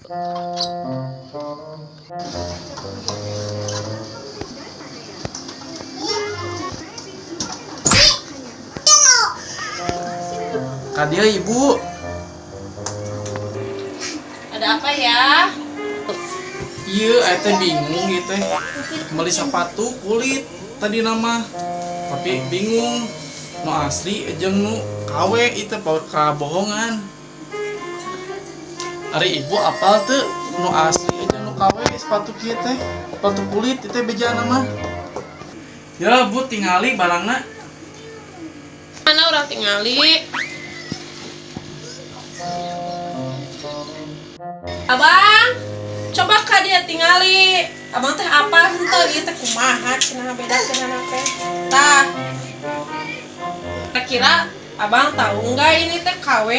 Kadia ibu. Ada apa ya? Iya, ete bingung gitu. Beli sepatu kulit tadi nama. Tapi bingung. Nu asli jeung nu KW itu bohongan. Ari ibu apal tuh nu asli jeung nu KW sepatu kieu teh. Sepatu kulit itu bejana mah. Ya, Bu tingali barangna. Mana orang tingali? Abang, coba ka dia tingali. Abang teh apa henteu ieu teh kumaha cenah bedakeun teh. Tah. Kira-kira abang tahu enggak ini teh KW